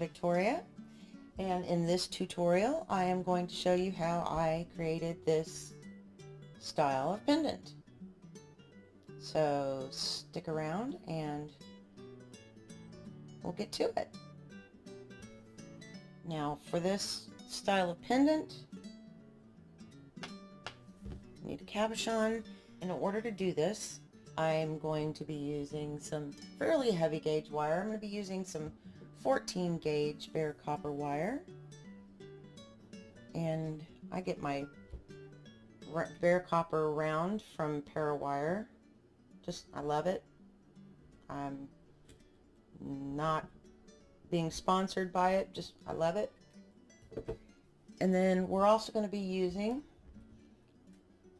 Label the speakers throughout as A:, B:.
A: Victoria, and in this tutorial I am going to show you how I created this style of pendant. So stick around and we'll get to it. Now for this style of pendant, you need a cabochon. In order to do this, I'm going to be using some fairly heavy gauge wire. I'm going to be using some 14 gauge bare copper wire, and I get my bare copper round from Parawire. I love it. I'm not being sponsored by it, I love it. And then we're also going to be using,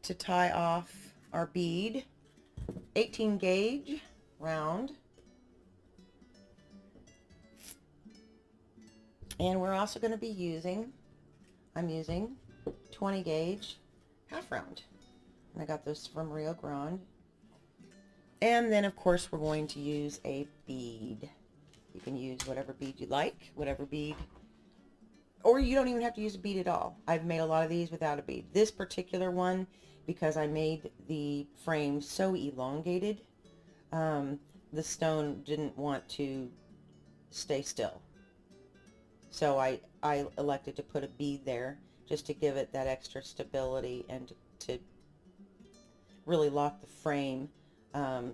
A: to tie off our bead, 18 gauge round, and we're also going to be using, I'm using 20 gauge half round, and I got this from Rio Grande. And then of course we're going to use a bead. You can use whatever bead you like, whatever bead, or you don't even have to use a bead at all. I've made a lot of these without a bead. This particular one, because I made the frame so elongated, the stone didn't want to stay still. So I elected to put a bead there just to give it that extra stability and to really lock the frame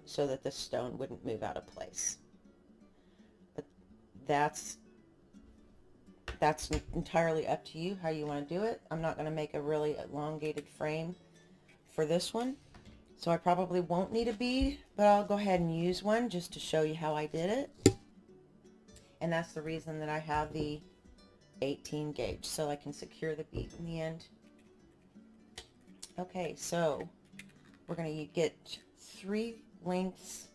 A: so that the stone wouldn't move out of place. But that's entirely up to you how you want to do it. I'm not going to make a really elongated frame for this one, so I probably won't need a bead, but I'll go ahead and use one just to show you how I did it. And that's the reason that I have the 18 gauge, so I can secure the bead in the end. Okay, so we're going to get 3 lengths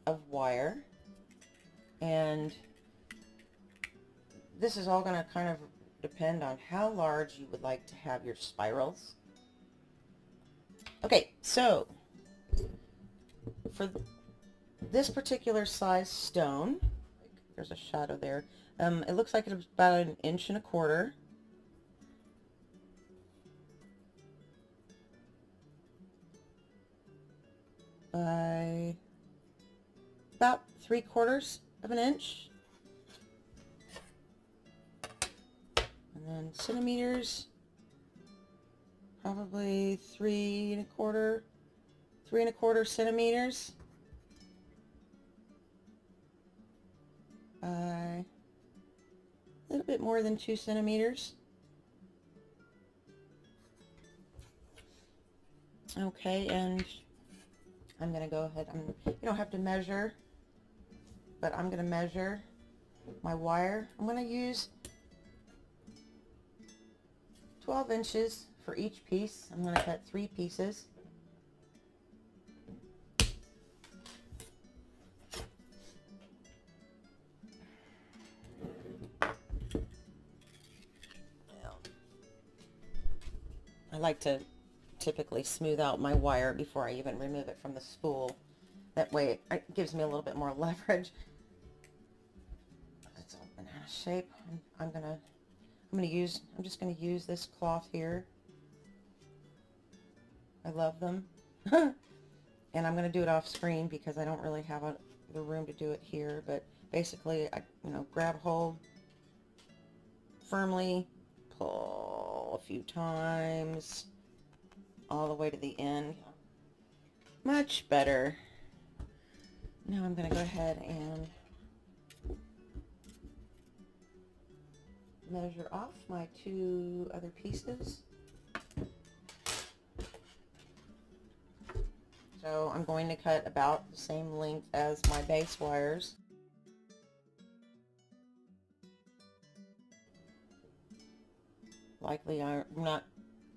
A: of wire, and this is all going to kind of depend on how large you would like to have your spirals. Okay, so for this particular size stone, there's a shadow there. It looks like it's about 1.25 inches by about 3/4 of an inch. And then centimeters, probably 3¼ centimeters by a little bit more than 2 centimeters. Okay, and I'm going to go ahead, you don't have to measure, but I'm going to measure my wire. I'm going to use 12 inches for each piece. I'm going to cut 3 pieces. I like to typically smooth out my wire before I even remove it from the spool. That way it gives me a little bit more leverage. It's all been out of shape. I'm just gonna use this cloth here. I love them. And I'm gonna do it off screen because I don't really have the room to do it here, but basically I grab hold firmly, pull a few times all the way to the end. Much better. Now I'm going to go ahead and measure off my 2 other pieces. So I'm going to cut about the same length as my base wires. Likely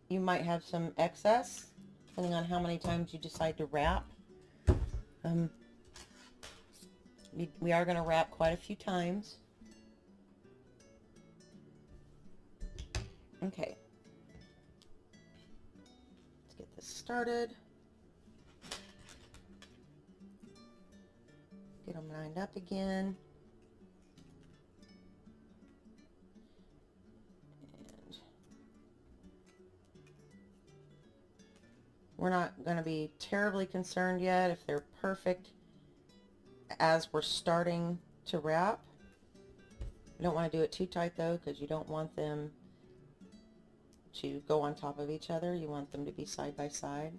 A: you might have some excess depending on how many times you decide to wrap. We are going to wrap quite a few times. Okay, let's get this started. Get them lined up again. We're not going to be terribly concerned yet if they're perfect as we're starting to wrap. You don't want to do it too tight though, because you don't want them to go on top of each other. You want them to be side by side.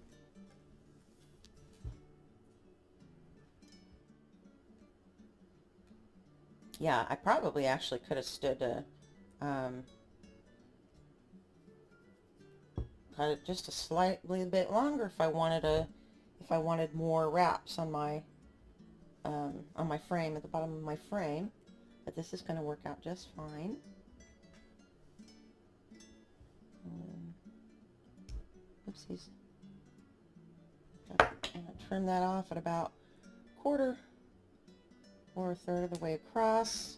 A: Yeah, I probably actually could have stood a cut it just a slightly bit longer if I wanted more wraps on my frame, at the bottom of my frame, but this is going to work out just fine. Oopsies. I'm going to trim that off at about quarter or a third of the way across.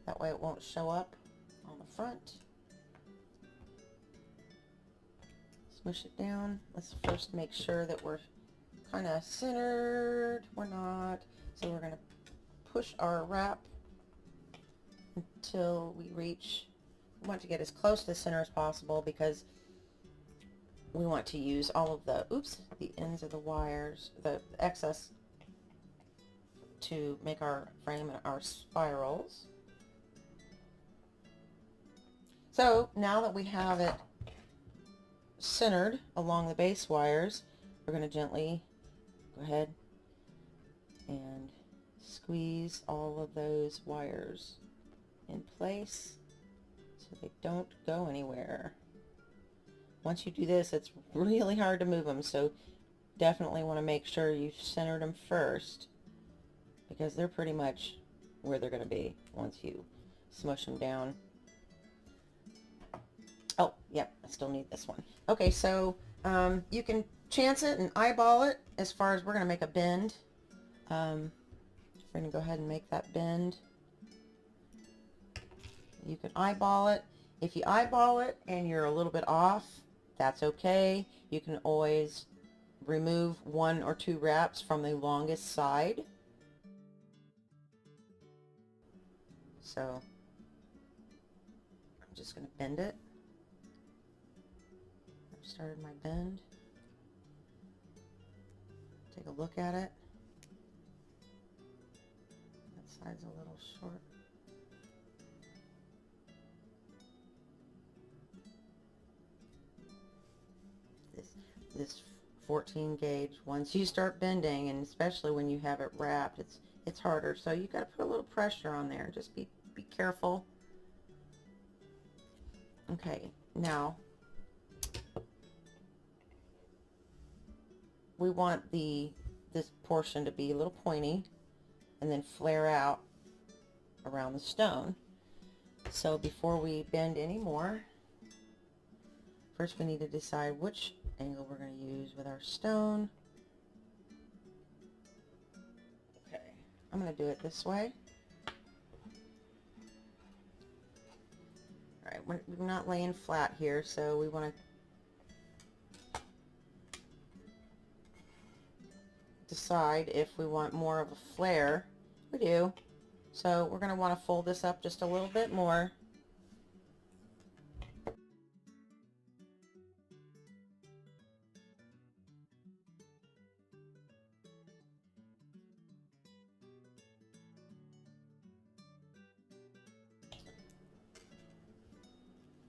A: That way it won't show up on the front. Smush it down. Let's first make sure that we're kind of centered. We're not. So we're going to push our wrap until we reach, we want to get as close to the center as possible because we want to use all of the, the ends of the wires, the excess, to make our frame and our spirals. So now that we have it centered along the base wires, we're going to gently go ahead and squeeze all of those wires in place so they don't go anywhere. Once you do this, it's really hard to move them, so definitely want to make sure you've centered them first, because they're pretty much where they're going to be once you smush them down. Oh, yep, I still need this one. Okay, so you can chance it and eyeball it as far as we're going to make a bend. We're going to go ahead and make that bend. You can eyeball it. If you eyeball it and you're a little bit off, that's okay. You can always remove 1 or 2 wraps from the longest side. So I'm just going to bend it. I've started my bend. Take a look at it. That side's a little short. This 14 gauge, once you start bending, and especially when you have it wrapped, it's harder. So you got to put a little pressure on there. Just be careful. Okay, now we want this portion to be a little pointy and then flare out around the stone. So before we bend any more, first we need to decide which angle we're going to use with our stone. Okay, I'm going to do it this way. Alright, we're not laying flat here, so we want to decide if we want more of a flare. We do. So we're going to want to fold this up just a little bit more.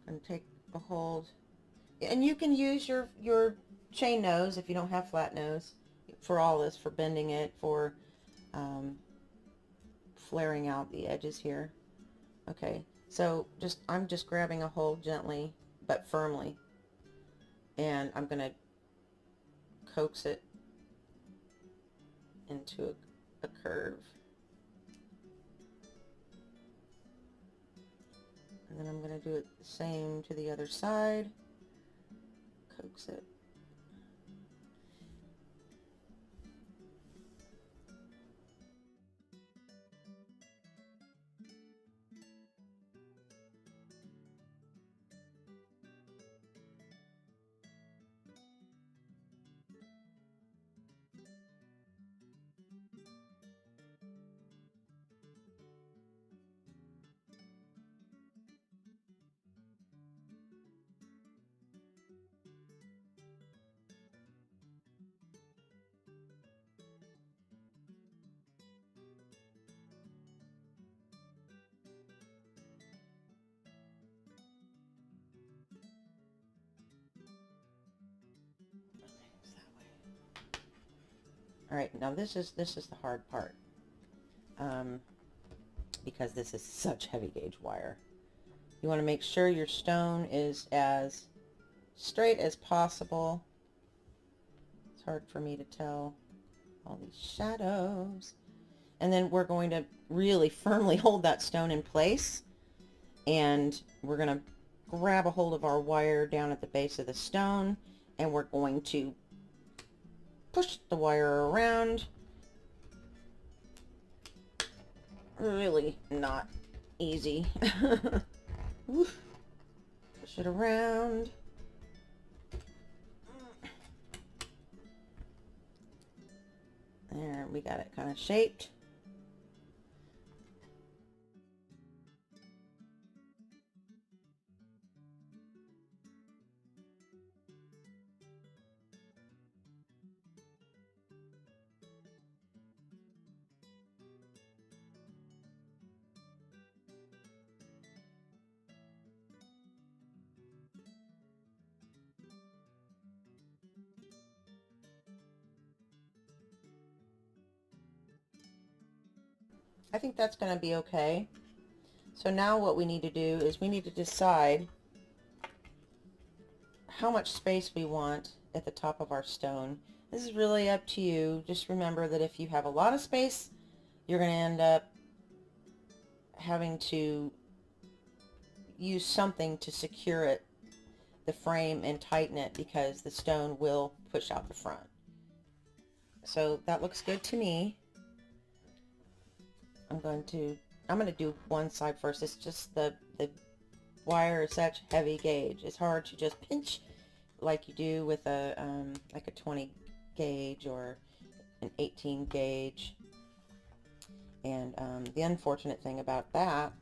A: And take a hold, and you can use your chain nose if you don't have flat nose for all this, for bending it, for flaring out the edges here. Okay, so I'm just grabbing a hold gently but firmly, and I'm gonna coax it into a curve. And then I'm going to do it the same to the other side. Coax it. All right, now this is the hard part, because this is such heavy gauge wire. You want to make sure your stone is as straight as possible. It's hard for me to tell all these shadows. And then we're going to really firmly hold that stone in place, and we're going to grab a hold of our wire down at the base of the stone, and we're going to push the wire around. Really not easy. Push it around. There, we got it kind of shaped. I think that's going to be okay. So now what we need to do is we need to decide how much space we want at the top of our stone. This is really up to you. Just remember that if you have a lot of space, you're going to end up having to use something to secure it, the frame, and tighten it, because the stone will push out the front. So that looks good to me. I'm going to do one side first. It's just the wire is such heavy gauge. It's hard to just pinch like you do with a like a 20 gauge or an 18 gauge. And the unfortunate thing about that,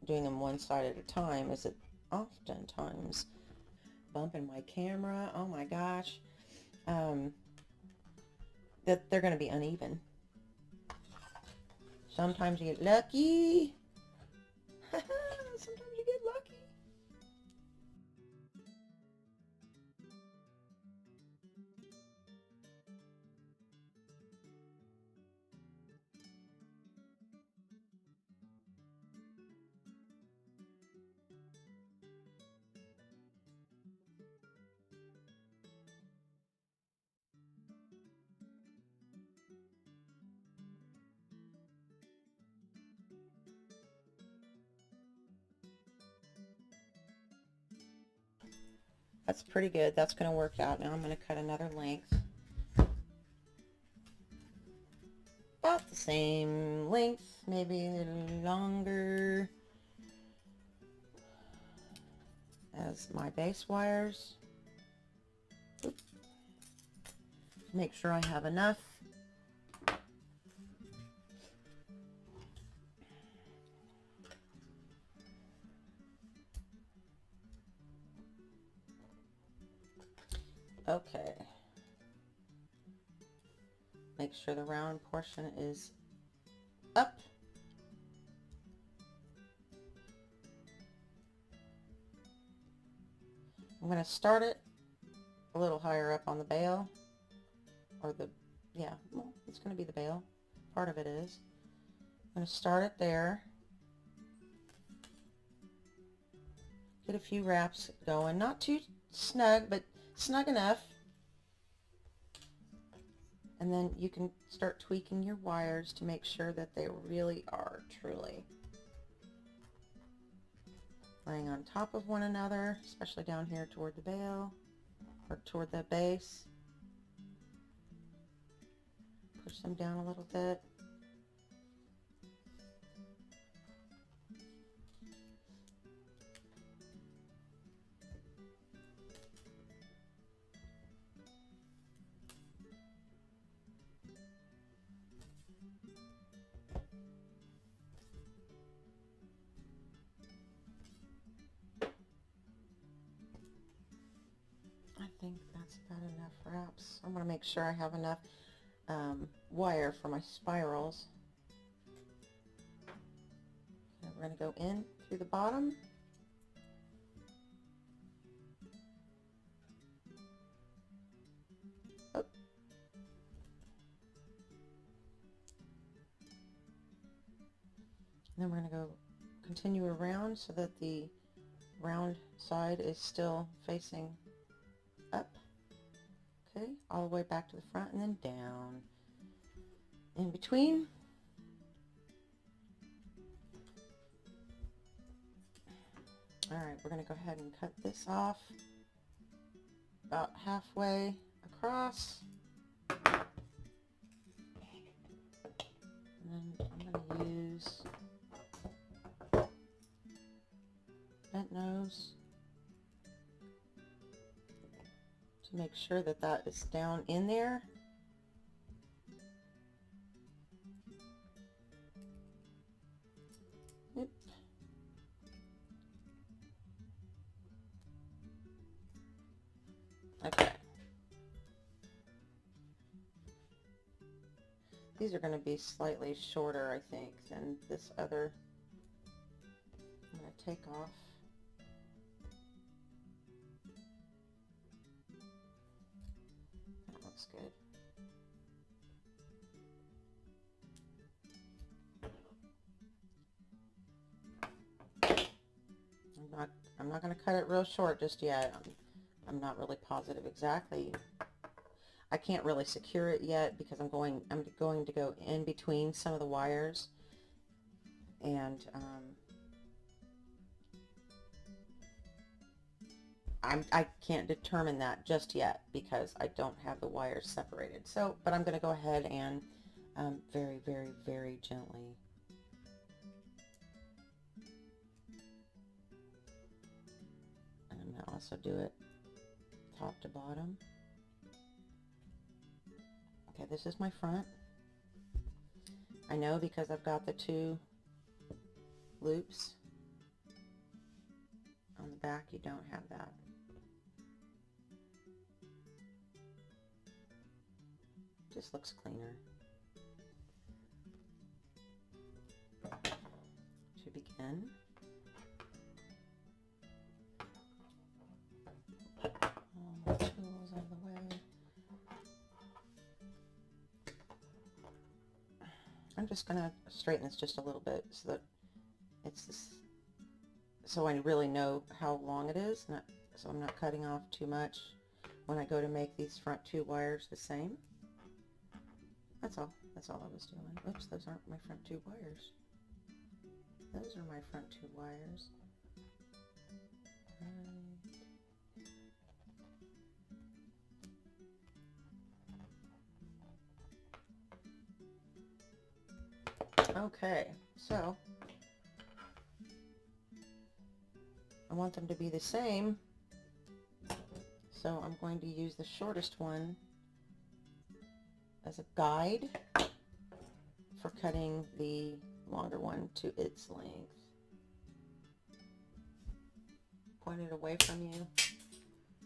A: doing them one side at a time, is that oftentimes bumping my camera, oh my gosh, that they're going to be uneven. Sometimes you get lucky. Sometimes you get lucky. That's pretty good. That's going to work out. Now I'm going to cut another length. About the same length, maybe a little longer as my base wires. Oops. Make sure I have enough. Okay. Make sure the round portion is up. I'm going to start it a little higher up on the bail, or the, yeah, well, it's going to be the bail. Part of it is. I'm going to start it there. Get a few wraps going. Not too snug, but snug enough. And then you can start tweaking your wires to make sure that they really are truly laying on top of one another, especially down here toward the bail or toward the base. Push them down a little bit. I think that's about enough wraps. I'm going to make sure I have enough wire for my spirals. And we're going to go in through the bottom. Oh. then we're going to go continue around so that the round side is still facing up. Okay, all the way back to the front and then down. In between. Alright, we're going to go ahead and cut this off about halfway across. And then I'm going to use bent nose to make sure that that is down in there. Yep. Okay. These are going to be slightly shorter, I think, than this other. I'm going to take off. That looks good. I'm not going to cut it real short just yet. I'm not really positive exactly. I can't really secure it yet because I'm going to go in between some of the wires, and I can't determine that just yet because I don't have the wires separated. So, but I'm going to go ahead and very, very, very gently. And I'm going to also do it top to bottom. Okay, this is my front. I know because I've got the two loops. On the back, you don't have that. Just looks cleaner. To begin, all the tools out of the way. I'm just gonna straighten this just a little bit so that it's this, so I really know how long it is, so I'm not cutting off too much when I go to make these front two wires the same. That's all I was doing. Oops, those aren't my front two wires. Those are my front two wires. Okay, so I want them to be the same, so I'm going to use the shortest one as a guide for cutting the longer one to its length. Point it away from you.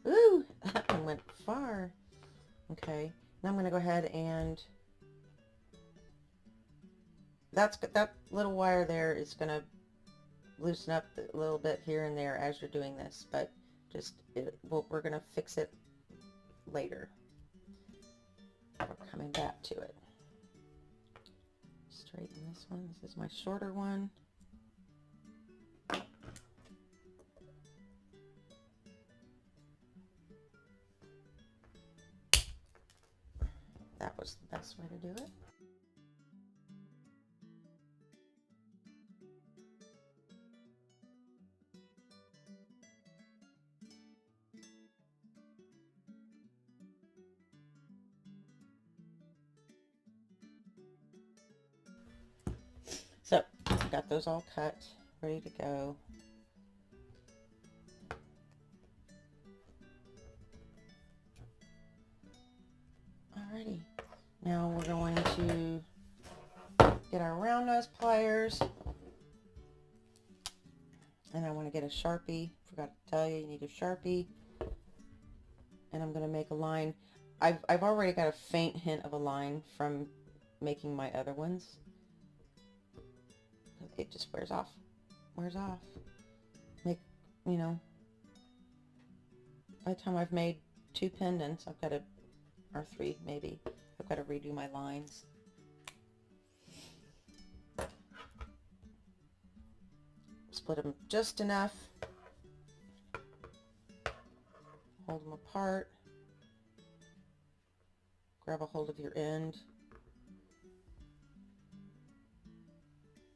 A: Ooh, that one went far. Okay, now I'm going to go ahead and that little wire there is going to loosen up a little bit here and there as you're doing this, but just we're going to fix it later. We're coming back to it. Straighten this one. This is my shorter one. That was the best way to do it. So, I got those all cut, ready to go. Alrighty, now we're going to get our round nose pliers, and I want to get a Sharpie. Forgot to tell you, you need a Sharpie. And I'm going to make a line. I've already got a faint hint of a line from making my other ones. It just wears off. Make, you know, by the time I've made 2 pendants, I've got to, or 3 maybe, I've got to redo my lines. split them just enough. Hold them apart. Grab a hold of your end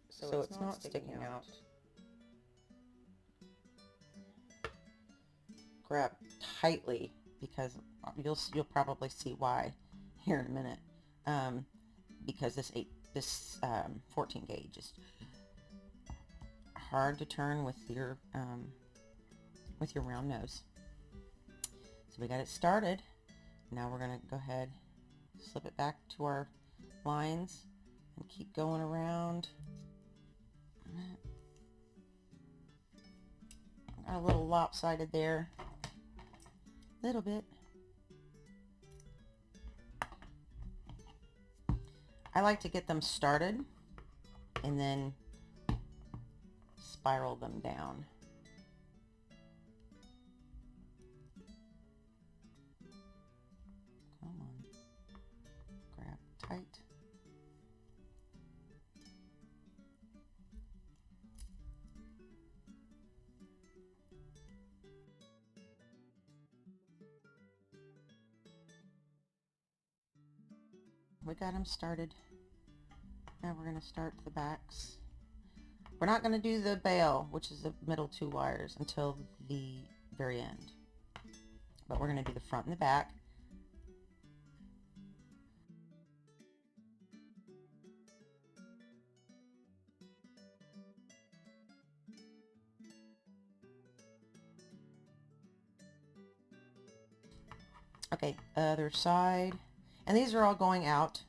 A: so it's not sticking out. Grab tightly, because you'll probably see why here in a minute. Because this 14 gauge is hard to turn with your round nose. So we got it started. Now we're gonna go ahead, slip it back to our lines and keep going around. Got a little lopsided there, a little bit. I like to get them started and then spiral them down. Come on, grab tight. We got them started. Now we're going to start the backs. We're not going to do the bail, which is the middle 2 wires, until the very end. But we're going to do the front and the back. Okay, other side. And these are all going out.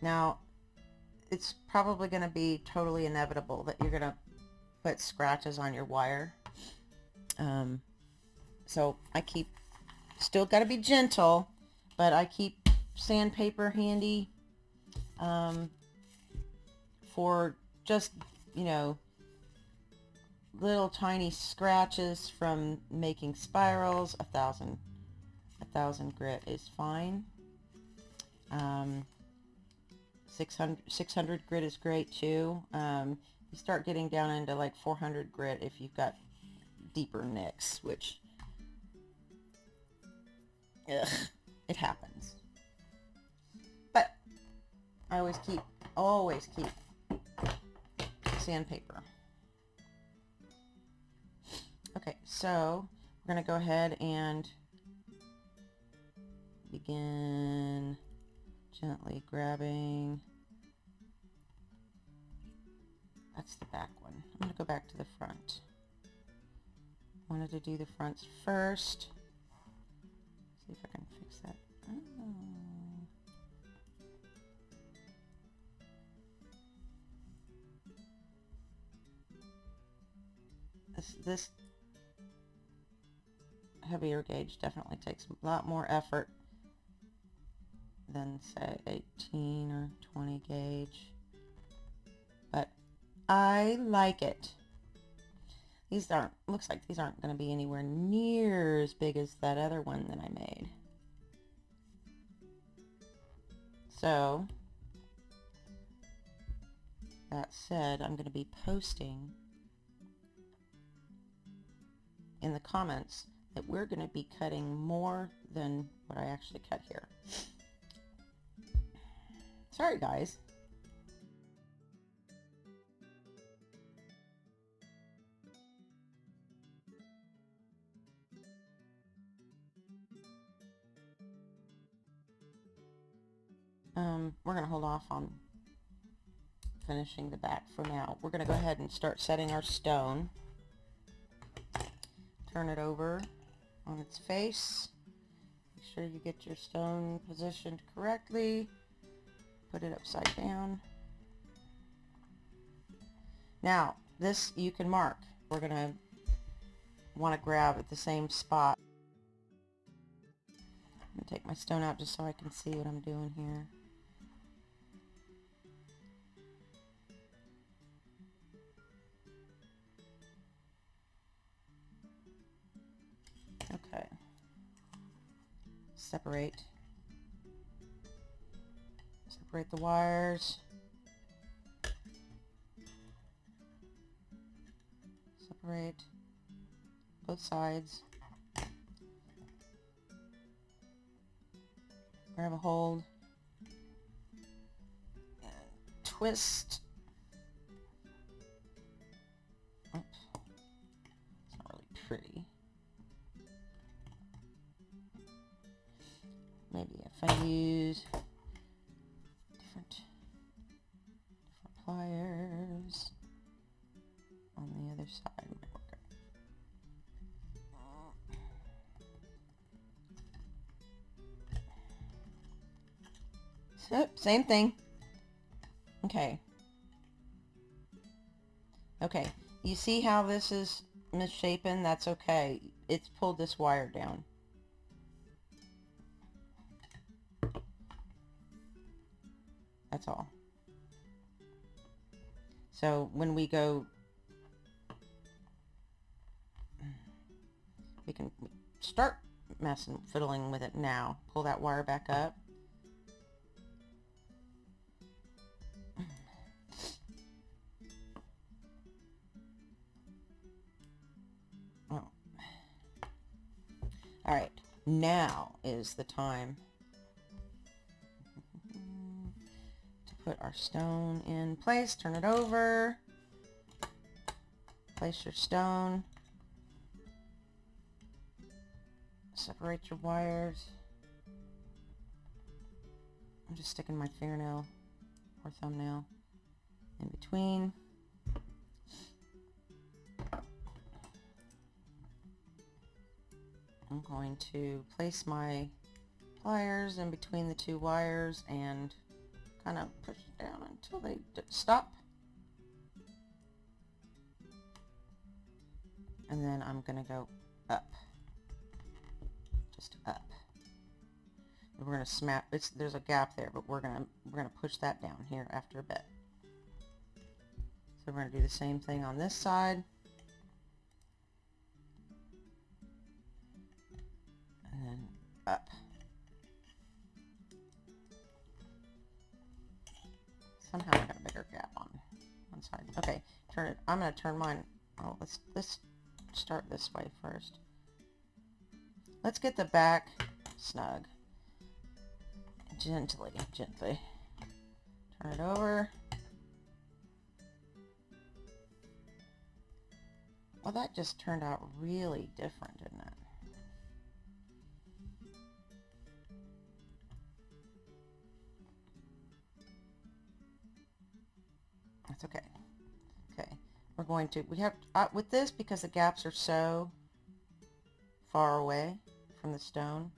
A: Now, it's probably going to be totally inevitable that you're going to put scratches on your wire. So I still got to be gentle, but I keep sandpaper handy for just, you know, little tiny scratches from making spirals. 1,000 grit is fine. 600 grit is great too. You start getting down into like 400 grit if you've got deeper nicks, which it happens. But I always keep sandpaper. Okay, so we're gonna go ahead and begin gently grabbing. That's the back one. I'm going to go back to the front. Wanted to do the fronts first. See if I can fix that. Oh. This heavier gauge definitely takes a lot more effort than say 18 or 20 gauge, but I like it. Looks like these aren't going to be anywhere near as big as that other one that I made. So that said, I'm going to be posting in the comments that we're going to be cutting more than what I actually cut here. Sorry, guys. We're going to hold off on finishing the back for now. We're going to go ahead and start setting our stone. Turn it over on its face. Make sure you get your stone positioned correctly. Put it upside down. Now, this you can mark. We're going to want to grab at the same spot. I'm going to take my stone out just so I can see what I'm doing here. Okay. Separate the wires. Separate both sides. Grab a hold and twist. Oops. It's not really pretty. Maybe if I use different pliers on the other side might work out. So, same thing. Okay. Okay. You see how this is misshapen? That's okay. It's pulled this wire down. That's all. So when we go, we can start fiddling with it now. Pull that wire back up. Oh. All right, now is the time to put our stone in place. Turn it over. Place your stone. Separate your wires. I'm just sticking my fingernail or thumbnail in between. I'm going to place my pliers in between the two wires and kind of push it down until they stop. And then I'm going to go up. Just up. And we're going to smack. There's a gap there, but we're going to push that down here after a bit. So we're going to do the same thing on this side. And then up. Somehow I got a bigger gap on one side. Okay, turn it. I'm going to turn mine. Oh, let's start this way first. Let's get the back snug. Gently. Turn it over. Well, that just turned out really different, didn't it? That's okay. Okay, we're going to, we have, with this, because the gaps are so far away from the stone,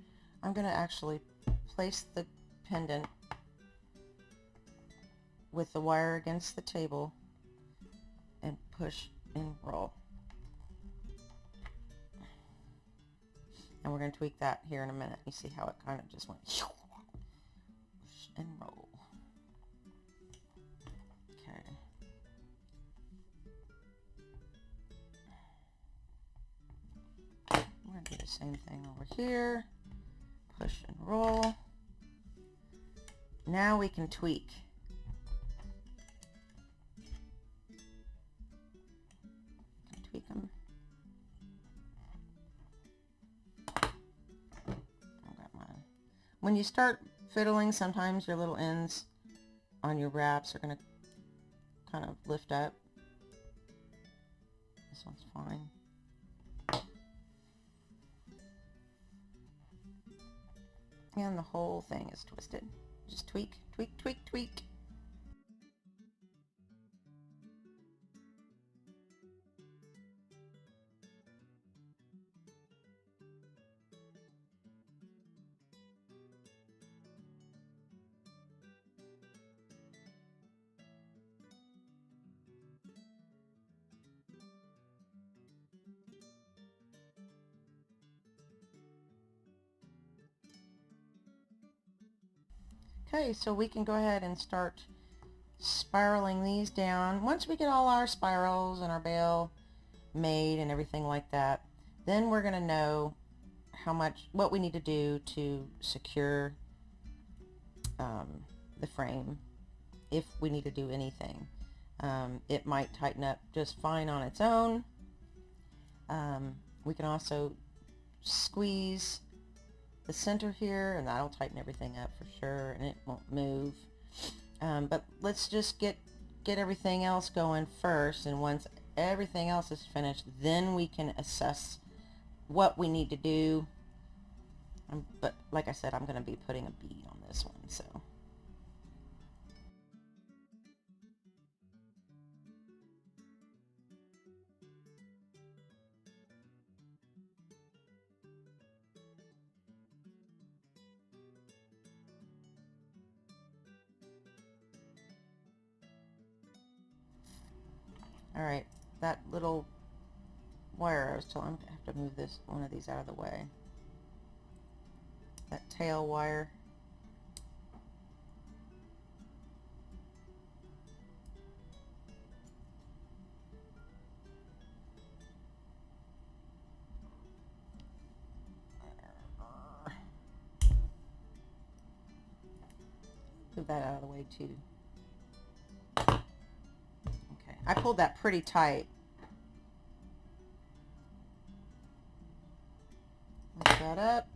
A: I'm going to actually place the pendant with the wire against the table and push and roll. And we're going to tweak that here in a minute. You see how it kind of just went push and roll. Okay. We're going to do the same thing over here. Push and roll. Now we can tweak. Tweak them. When you start fiddling, sometimes your little ends on your wraps are going to kind of lift up. This one's fine. And the whole thing is twisted. Just tweak, tweak, tweak, tweak. Okay, so we can go ahead and start spiraling these down. Once we get all our spirals and our bail made and everything like that, then we're going to know what we need to do to secure the frame, if we need to do anything. It might tighten up just fine on its own. We can also squeeze the center here, and that'll tighten everything up for sure, and it won't move. But let's just get everything else going first, and once everything else is finished, then we can assess what we need to do. But like I said, I'm going to be putting a bead on this one, so. Alright, that little wire I was telling, I'm going to have to move one of these out of the way. That tail wire. Move that out of the way too. Okay, I pulled that pretty tight. Lift that up.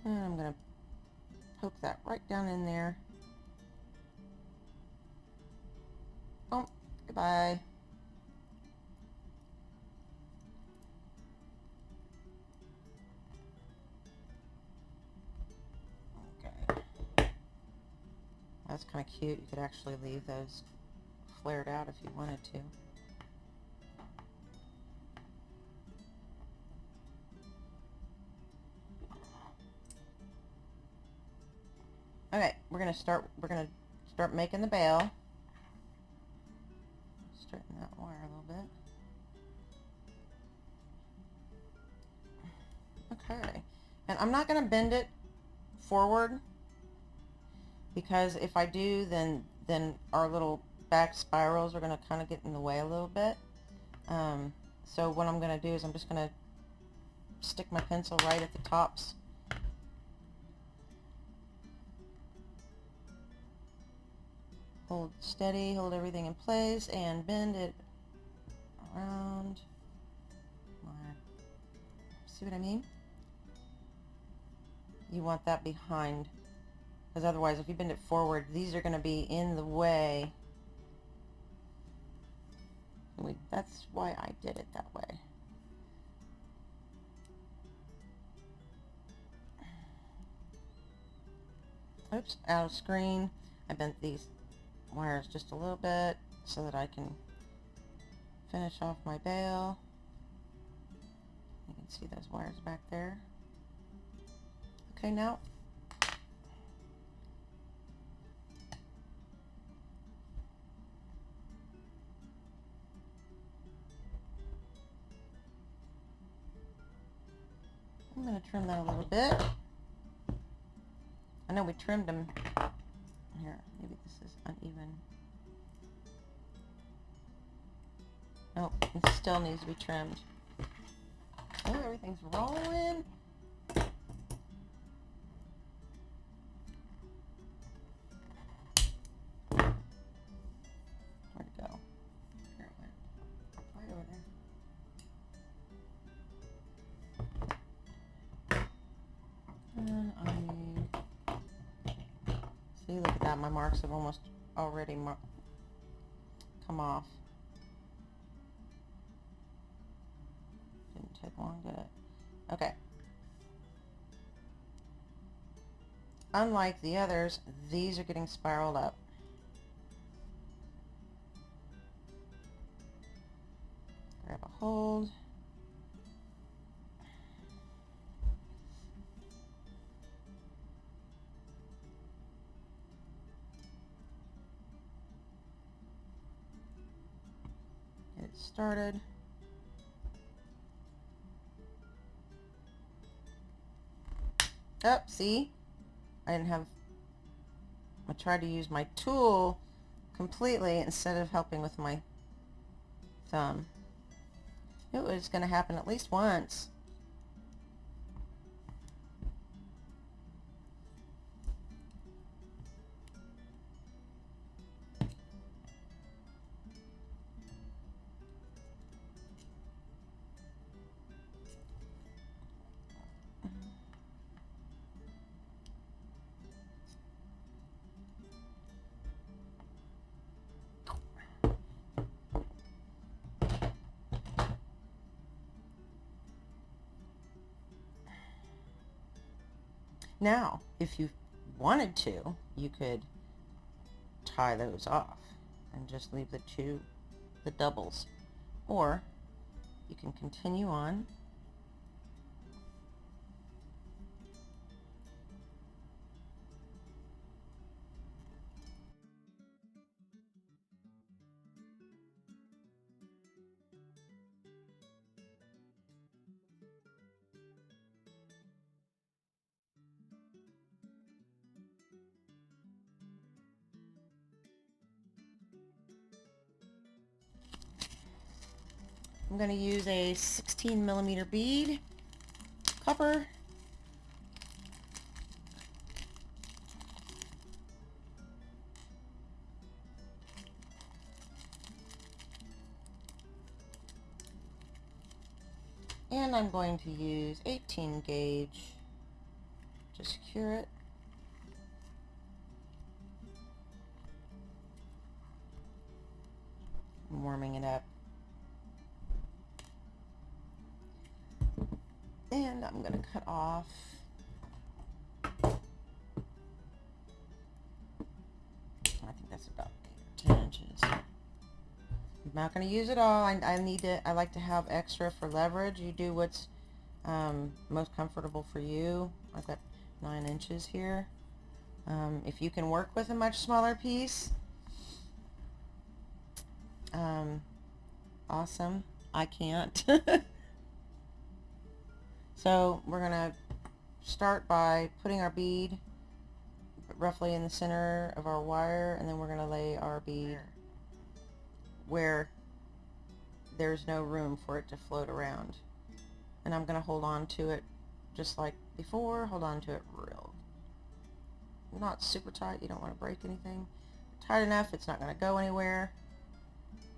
A: And I'm going to poke that right down in there. Oh, goodbye. Okay. That's kind of cute. You could actually leave those flared out if you wanted to. Okay, we're gonna start making the bail. Straighten that wire a little bit. Okay, and I'm not gonna bend it forward, because if I do, then our little back spirals are gonna kind of get in the way a little bit. So what I'm gonna do is I'm just gonna stick my pencil right at the tops. Hold steady, hold everything in place, and bend it around. See what I mean? You want that behind, because otherwise if you bend it forward, these are going to be in the way. That's why I did it that way. Oops, out of screen. I bent these wires just a little bit so that I can finish off my bail. You can see those wires back there. Okay, now I'm going to trim that a little bit. I know we trimmed them. Here, maybe this is uneven. Nope, it still needs to be trimmed. Oh, everything's rolling. Where'd it go? Here it went. Right over there. See, look at that. My marks have almost already come off. Didn't take long, did it? Okay. Unlike the others, these are getting spiraled up. Grab a hold. started. Oh, see? I tried to use my tool completely instead of helping with my thumb. It was going to happen at least once. Now, if you wanted to, you could tie those off and just leave the doubles. Or you can continue on. I'm going to use a 16mm bead, copper. And I'm going to use 18 gauge to secure it. I'm warming it up. And I'm going to cut off I think that's about 8 or 10 inches. I'm not going to use it all. I like to have extra for leverage. You do what's most comfortable for you. I've got 9 inches here. If you can work with a much smaller piece, awesome. I can't. So we're going to start by putting our bead roughly in the center of our wire, and then we're going to lay our bead where there's no room for it to float around. And I'm going to hold on to it just like before. Hold on to it real, not super tight. You don't want to break anything. Tight enough it's not going to go anywhere.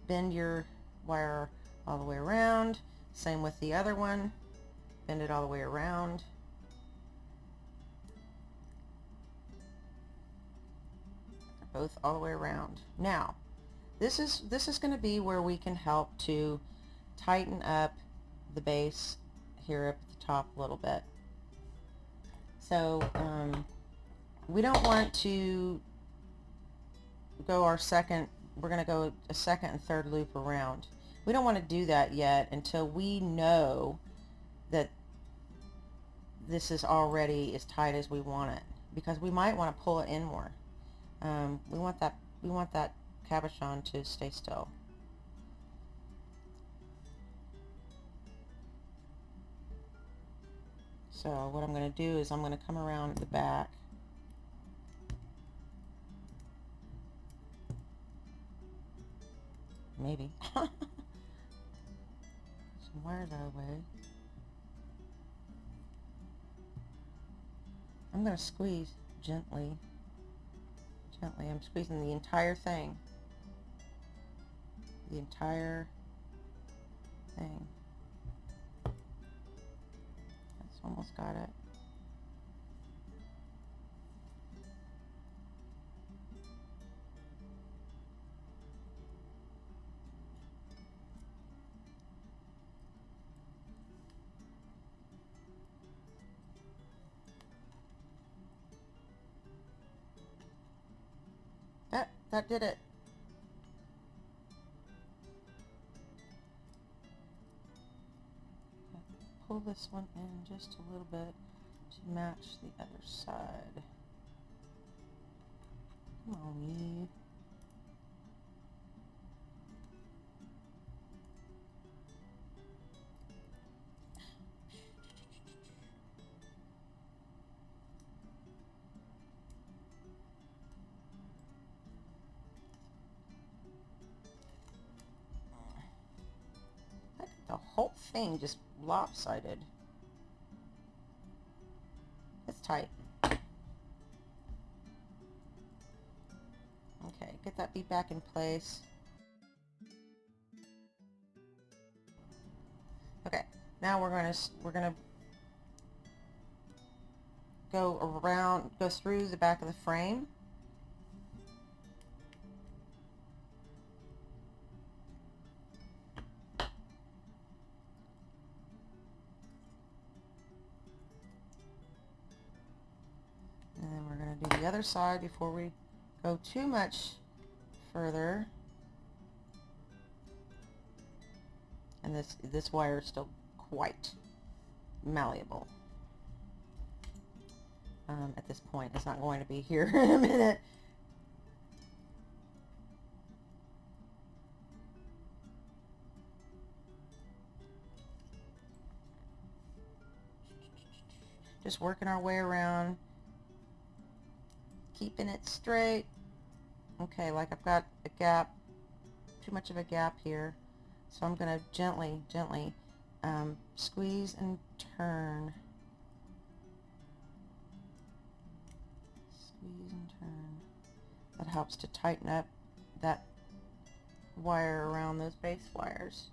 A: Bend your wire all the way around. Same with the other one. Bend it all the way around. Both all the way around. Now, this is going to be where we can help to tighten up the base here up at the top a little bit. So we don't want to go our second. We're going to go a second and third loop around. We don't want to do that yet until we know that this is already as tight as we want it, because we might want to pull it in more. We want that cabochon to stay still. So what I'm going to do is I'm going to come around the back. Maybe. Some wires out of the way. I'm going to squeeze gently. Gently. I'm squeezing the entire thing. The entire thing. That's almost got it. That did it. Pull this one in just a little bit to match the other side. Come on, you. thing just lopsided. It's tight. Okay, get that bead back in place. Okay, now we're gonna go around, go through the back of the frame. And then we're going to do the other side before we go too much further. And this wire is still quite malleable. At this point, it's not going to be here in a minute. Just working our way around, keeping it straight. Okay, like I've got a gap, too much of a gap here, so I'm going to gently squeeze and turn. Squeeze and turn. That helps to tighten up that wire around those base wires.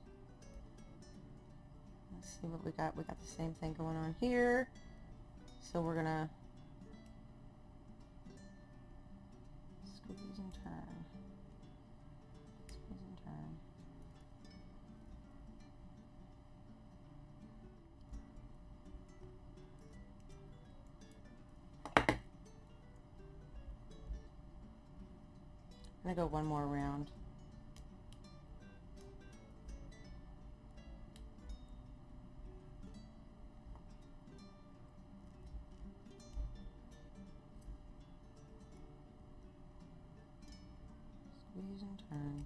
A: Let's see what we got. We got the same thing going on here. So we're gonna squeeze and turn. Squeeze and turn. I'm gonna go one more round. Squeeze and turn.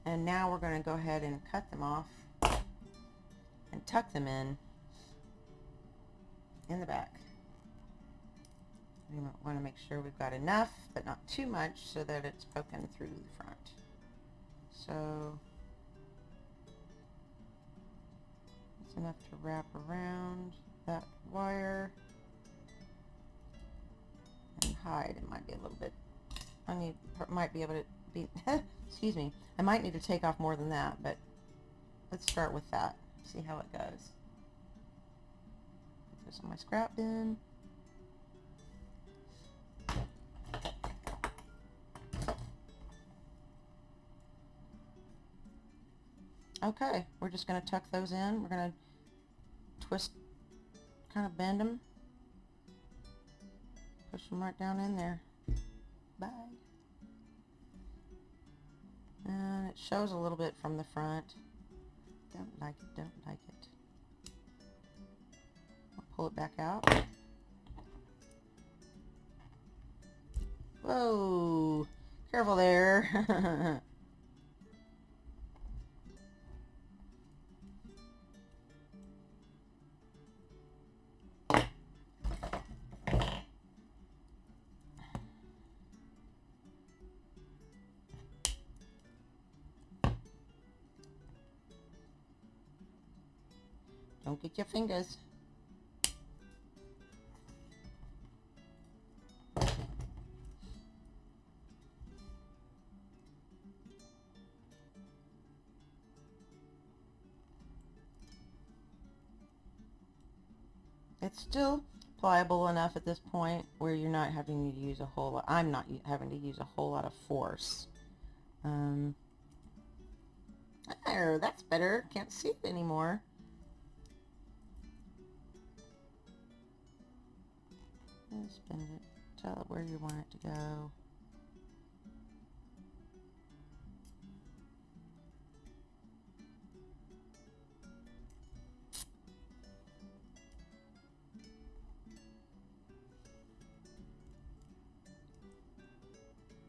A: And now we're going to go ahead and cut them off and tuck them in the back. We want to make sure we've got enough, but not too much, so that it's poking through the front. So it's enough to wrap around that wire and hide. It might be a little bit, might be able to be, excuse me, I might need to take off more than that, but let's start with that, see how it goes. Put this on my scrap bin. Okay, we're just going to tuck those in. We're going to twist, kind of bend them, push them right down in there. Bye. And it shows a little bit from the front. Don't like it, don't like it. I'll pull it back out. Whoa, careful there. Don't get your fingers. It's still pliable enough at this point where you're not having to use a whole lot. I'm not having to use a whole lot of force. There, that's better. Can't see it anymore. Let's bend it Tell it where you want it to go.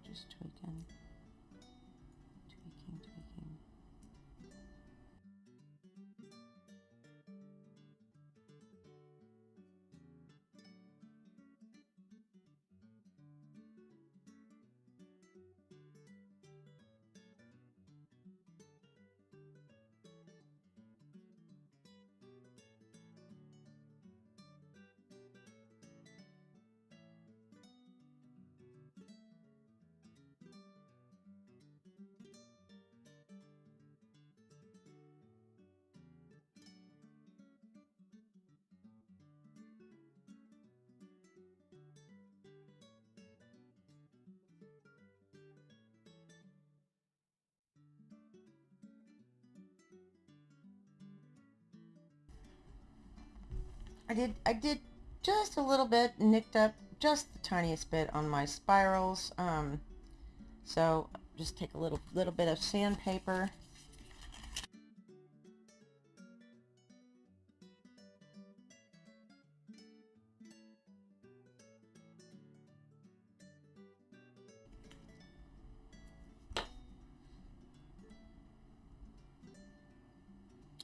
A: Just tweaking. I did just a little bit, nicked up just the tiniest bit on my spirals. So just take a little bit of sandpaper.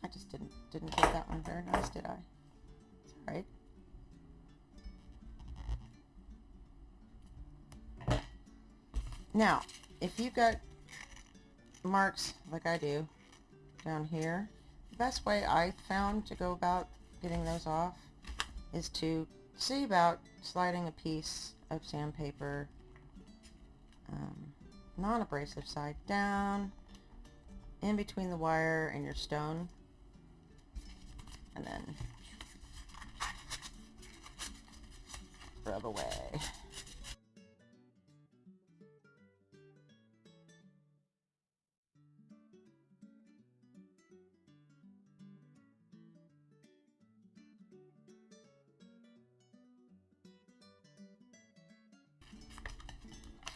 A: I just didn't get that one very nice, did I? It's all right. Now, if you got marks like I do down here, the best way I found to go about getting those off is to see about sliding a piece of sandpaper, non-abrasive side down in between the wire and your stone, and then rub away.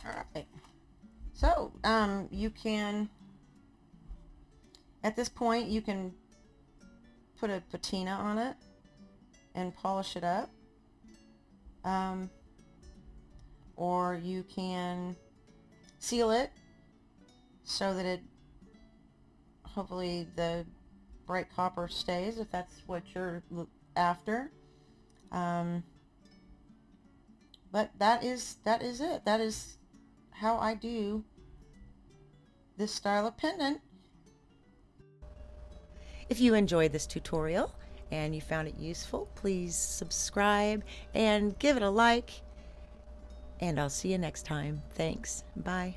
A: Alright, so you can, at this point, you can put a patina on it and polish it up, or you can seal it so that it, hopefully the bright copper stays, if that's what you're after. But that is it. That is how I do this style of pendant. If you enjoyed this tutorial and you found it useful, please subscribe and give it a like, and I'll see you next time. Thanks. Bye.